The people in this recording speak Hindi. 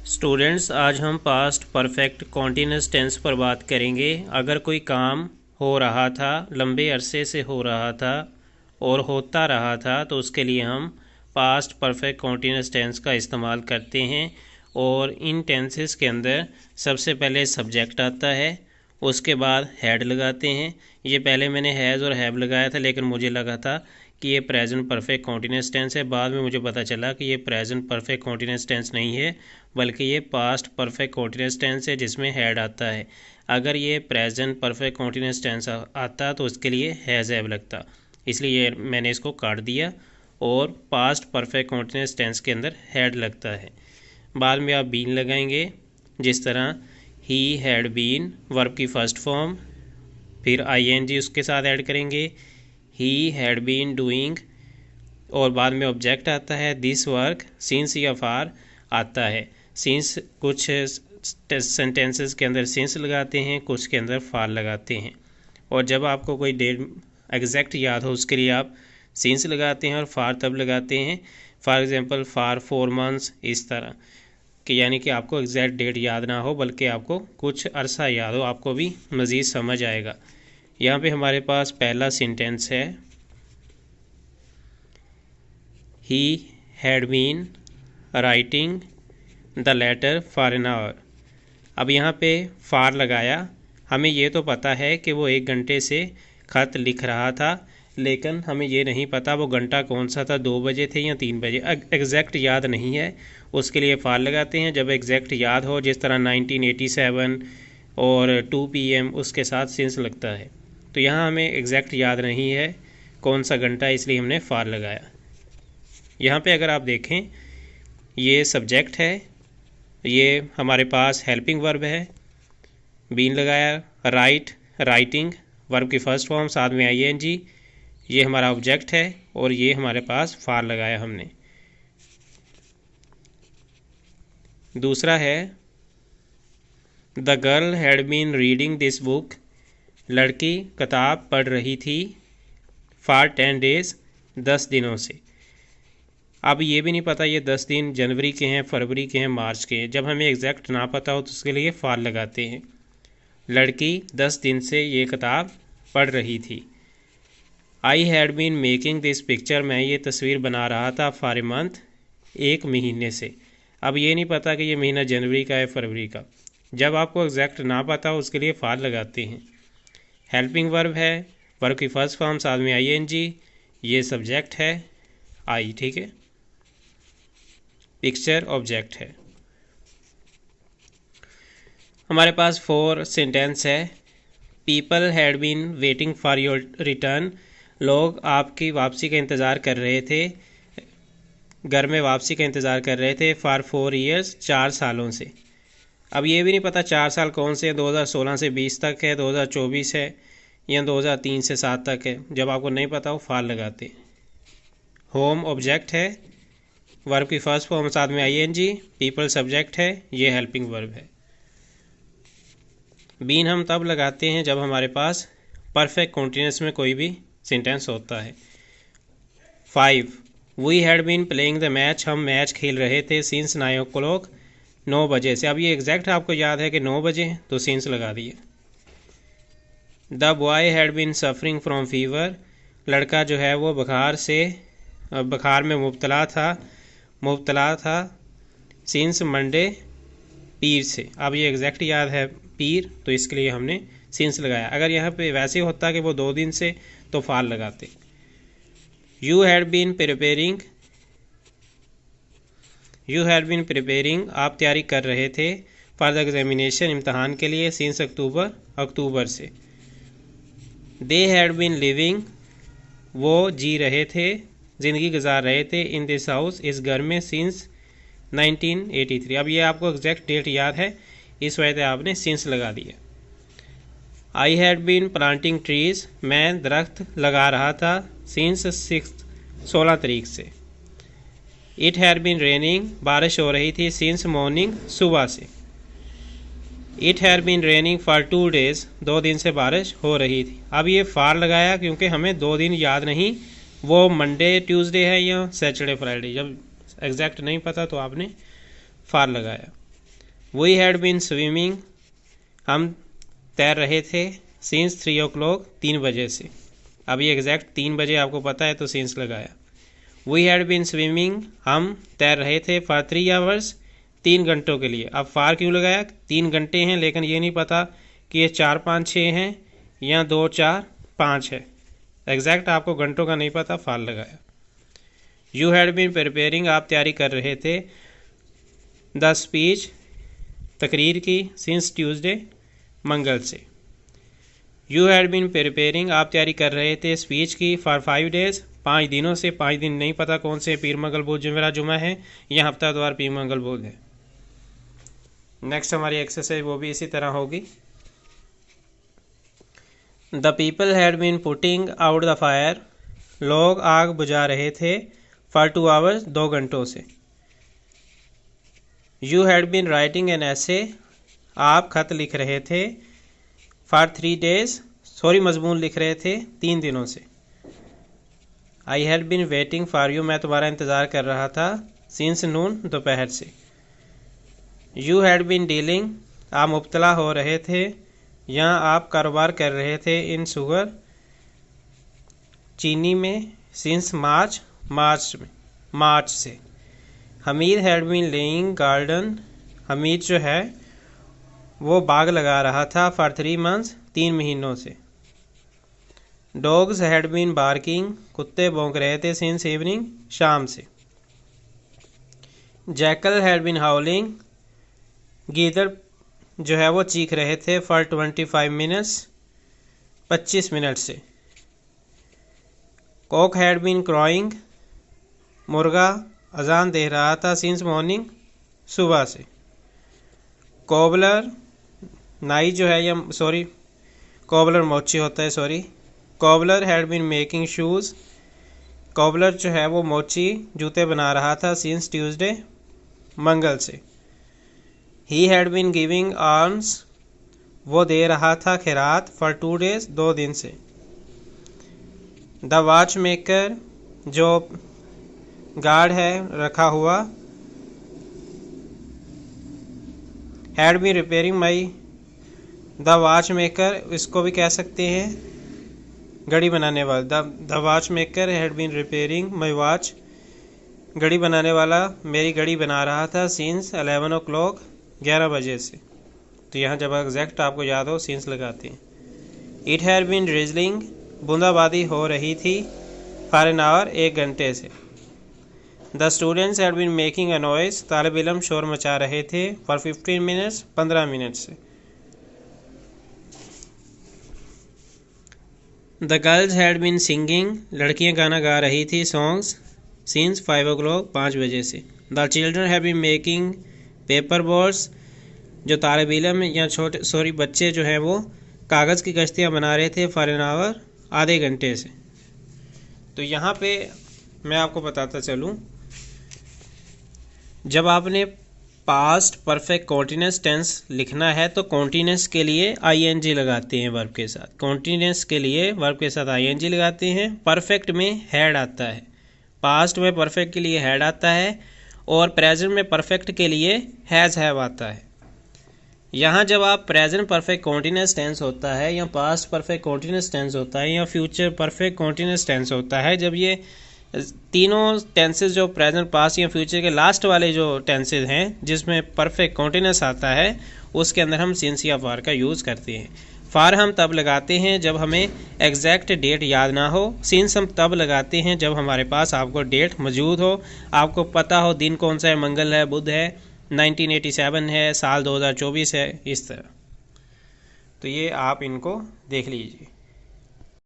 स्टूडेंट्स, आज हम पास्ट परफेक्ट कॉन्टिन्यूस टेंस पर बात करेंगे। अगर कोई काम हो रहा था, लंबे अरसे से हो रहा था और होता रहा था, तो उसके लिए हम पास्ट परफेक्ट कॉन्टिन्यूस टेंस का इस्तेमाल करते हैं। और इन टेंसेस के अंदर सबसे पहले सब्जेक्ट आता है, उसके बाद हेड लगाते हैं। ये पहले मैंने हैज़ और हैव लगाया था, लेकिन मुझे लगा था कि ये प्रेजेंट परफेक्ट कॉन्टिन्यूस टेंस है। बाद में मुझे पता चला कि ये प्रेजेंट परफेक्ट कॉन्टिन्यूस टेंस नहीं है, बल्कि ये पास्ट परफेक्ट कॉन्टिन्यूस टेंस है जिसमें हैड आता है। अगर ये प्रेजेंट परफेक्ट कॉन्टिन्यूस टेंस आता तो उसके लिए हैज़ हैव लगता, इसलिए मैंने इसको काट दिया और पास्ट परफेक्ट कॉन्टिन्यूस टेंस के अंदर हैड लगता है। बाद में आप बीन लगाएंगे, जिस तरह ही हैड बीन वर्ब की फर्स्ट फॉर्म, फिर आईएनजी उसके साथ ऐड करेंगे, ही हैड बीन डूइंग, और बाद में ऑब्जेक्ट आता है दिस वर्क, सिंस या फार आता है। सिंस कुछ सेंटेंसेस के अंदर सिंस लगाते हैं, कुछ के अंदर फार लगाते हैं। और जब आपको कोई डेट एग्जैक्ट याद हो उसके लिए आप सिंस लगाते हैं और फार तब लगाते हैं। फॉर एग्जांपल फार 4 मंथ्स, इस तरह कि यानी कि आपको एग्जैक्ट डेट याद ना हो, बल्कि आपको कुछ अरसा याद हो, आपको भी मज़ीद समझ आएगा। यहाँ पे हमारे पास पहला सेंटेंस है, he had been writing the letter for an hour. अब यहाँ पे फार लगाया, हमें ये तो पता है कि वो 1 घंटे से ख़त लिख रहा था, लेकिन हमें ये नहीं पता वो घंटा कौन सा था, 2 बजे थे या 3 बजे। एग्जैक्ट याद नहीं है, उसके लिए फार लगाते हैं। जब एग्जैक्ट याद हो, जिस तरह 1987 और 2 PM, उसके साथ सिंस लगता है। तो यहाँ हमें एग्जैक्ट याद नहीं है कौन सा घंटा, इसलिए हमने फार लगाया। यहाँ पे अगर आप देखें, ये सब्जेक्ट है, ये हमारे पास हेल्पिंग वर्ब है, बीन लगाया, राइट राइटिंग वर्ब की फर्स्ट फॉर्म, साथ में आईएनजी, ये हमारा ऑब्जेक्ट है, और ये हमारे पास फार लगाया हमने। दूसरा है the girl had been reading this book, लड़की किताब पढ़ रही थी, फॉर 10 डेज 10 दिनों से। अब ये भी नहीं पता ये 10 दिन जनवरी के हैं, फरवरी के हैं, मार्च के हैं। जब हमें एग्जैक्ट ना पता हो तो उसके लिए फार लगाते हैं। लड़की 10 दिन से ये किताब पढ़ रही थी। I had been making this picture, मैं ये तस्वीर बना रहा था, फॉर ए मंथ, 1 महीने से। अब ये नहीं पता कि ये महीना जनवरी का है, फरवरी का। जब आपको एग्जैक्ट ना पता हो उसके लिए फार लगाते हैं। हेल्पिंग वर्ब है, वर्ब की फर्स्ट फॉर्म, साथ में आईएनजी, ये सब्जेक्ट है आई, ठीक है। पिक्चर ऑब्जेक्ट है। हमारे पास 4 सेंटेंस है। People had been waiting for your return, लोग आपकी वापसी का इंतज़ार कर रहे थे, घर में वापसी का इंतज़ार कर रहे थे, फॉर 4 ईयर्स, 4 सालों से। अब ये भी नहीं पता 4 साल कौन से, 2016 से 20 तक है, 2024 है, या 2003 से 7 तक है। जब आपको नहीं पता हो फार लगाते। होम ऑब्जेक्ट है, वर्ब की फर्स्ट फॉर्म, साथ में आईएनजी, पीपल सब्जेक्ट है, ये हेल्पिंग वर्ब है। बीन हम तब लगाते हैं जब हमारे पास परफेक्ट कॉन्टिन्यूस में कोई भी सेंटेंस होता है। 5 we had been playing the match, हम मैच खेल रहे थे, सिंस 9 o'clock, 9 बजे से। अब ये एग्जैक्ट आपको याद है कि 9 बजे, तो सिंस लगा दिए। The boy had been suffering from fever, लड़का जो है वो बुखार में मुब्तला था, सिंस मंडे, पीर से। अब ये एग्जैक्ट याद है पीर, तो इसके लिए हमने सिंस लगाया। अगर यहाँ पे वैसे होता कि वो 2 दिन से, तो फार लगाते। यू हैड बीन प्रिपेयरिंग, आप तैयारी कर रहे थे, फॉर द एग्जामिनेशन, इम्तहान के लिए, सिंस अक्टूबर से। दे हैड बीन लिविंग, वो जी रहे थे, ज़िंदगी गुजार रहे थे, इन दिस हाउस, इस घर में, सिंस 1983। अब ये आपको एग्जैक्ट डेट याद है, इस वजह से आपने सिंस लगा दिया। I had been planting trees, मैं दरख्त लगा रहा था, सिंस 16 तारीख से। इट हैड बीन रेनिंग, बारिश हो रही थी, सिंस मॉर्निंग, सुबह से। It had been raining for 2 days, 2 दिन से बारिश हो रही थी। अब ये फार लगाया क्योंकि हमें 2 दिन याद नहीं, वो मंडे ट्यूसडे है या सैटरडे फ्राइडे। जब एग्जैक्ट नहीं पता तो आपने फार लगाया। वी हैड बीन स्विमिंग, हम तैर रहे थे, सिंस 3 o'clock, 3 बजे से। अभी एग्जैक्ट 3 बजे आपको पता है तो सिंस लगाया। वी हैड बीन स्विमिंग, हम तैर रहे थे, फॉर 3 hours, 3 घंटों के लिए। अब फार क्यों लगाया? 3 घंटे हैं, लेकिन ये नहीं पता कि ये 4, 5, 6 हैं या 2, 4, 5 है। एग्जैक्ट आपको घंटों का नहीं पता, फार लगाया। यू हैड बीन प्रिपेयरिंग, आप तैयारी कर रहे थे, द स्पीच, तकरीर की, सिंस ट्यूसडे, मंगल से। यू हैड बीन प्रिपेयरिंग, आप तैयारी कर रहे थे स्पीच की, फॉर 5 days, 5 दिनों से। 5 दिन नहीं पता कौन से, पीर मंगल बुध जुमेरा जुमा है या हफ्तावार पीर मंगल बुध है। नेक्स्ट हमारी एक्सरसाइज वो भी इसी तरह होगी। The people had been putting out the fire, लोग आग बुझा रहे थे, फॉर 2 hours, 2 घंटों से। You had been writing an essay, आप खत लिख रहे थे, फॉर 3 days, मजमून लिख रहे थे, 3 दिनों से। I had been waiting for you, मैं तुम्हारा इंतज़ार कर रहा था, सिंस नून, दोपहर से। यू हैड बीन डीलिंग, आप मुब्तला हो रहे थे या आप कारोबार कर रहे थे, इन शुगर, चीनी में, सिंस मार्च, मार्च से। Hamid had been laying garden, Hamid जो है वो बाग लगा रहा था, फॉर 3 months, 3 महीनों से। डॉग्स हैड बीन बार्किंग, कुत्ते भौंक रहे थे, सिंस इवनिंग, शाम से। जैकल हैड बीन हाउलिंग, गीदड़ जो है वो चीख रहे थे, फॉर 25 minutes, 25 मिनट से। कॉक हैड बीन क्रॉइंग, मुर्गा अजान दे रहा था, सिंस मॉर्निंग, सुबह से। कोबलर, नाई जो है या कोबलर मोची होता है, cobbler had been making shoes, cobbler जो है वो मोची जूते बना रहा था, सिंस ट्यूसडे, मंगल से। He had been giving arms, वो दे रहा था खैरात, फॉर 2 days, 2 दिन से। द वॉच मेकर, जो गार्ड है रखा हुआ, had been repairing my, the watch maker इसको भी कह सकते हैं घड़ी बनाने वाला। The watch maker had been repairing my watch, घड़ी बनाने वाला मेरी घड़ी बना रहा था, सिंस 11 o'clock, 11 बजे से। तो यहाँ जब एग्जैक्ट आपको याद हो सिंस लगाते हैं। इट हैड बीन ड्रिजलिंग, बूंदाबांदी हो रही थी, फॉर एन आवर, 1 घंटे से। The students had been making a noise, तालिब इल्म शोर मचा रहे थे, फॉर 15 minutes, 15 मिनट से। The girls had been singing, लड़कियां गाना गा रही थी, सॉन्ग्स, सिंस 5 o'clock, 5 बजे से। The children have been making paper boats, जो तालिब इल्म या बच्चे जो हैं वो कागज़ की कश्तियाँ बना रहे थे, फॉर एन आवर, आधे घंटे से। तो यहाँ पे मैं आपको बताता चलूँ, जब आपने पास्ट परफेक्ट कॉन्टिन्यूअस टेंस लिखना है तो कॉन्टिन्यूअस के लिए आईएनजी लगाते हैं वर्ब के साथ, कॉन्टिन्यूअस के लिए वर्ब के साथ आईएनजी लगाते हैं। परफेक्ट में हैड आता है, पास्ट में परफेक्ट के लिए हैड आता है, और प्रेजेंट में परफेक्ट के लिए हैज़ हैव आता है। यहाँ जब आप प्रेजेंट परफेक्ट कॉन्टिन्यूअस टेंस होता है या पास्ट परफेक्ट कॉन्टिन्यूअस टेंस होता है या फ्यूचर परफेक्ट कॉन्टिन्यूअस टेंस होता है, जब ये तीनों टेंसेस जो प्रेजेंट, पास्ट या फ्यूचर के लास्ट वाले जो टेंसेस हैं जिसमें परफेक्ट कॉन्टिन्यूअस आता है, उसके अंदर हम सिंस या फॉर का यूज़ करते हैं। फॉर हम तब लगाते हैं जब हमें एग्जैक्ट डेट याद ना हो, सिंस हम तब लगाते हैं जब हमारे पास आपको डेट मौजूद हो, आपको पता हो दिन कौन सा है, मंगल है, बुध है, 1987 है, साल 2024 है, इस तरह। तो ये आप इनको देख लीजिए।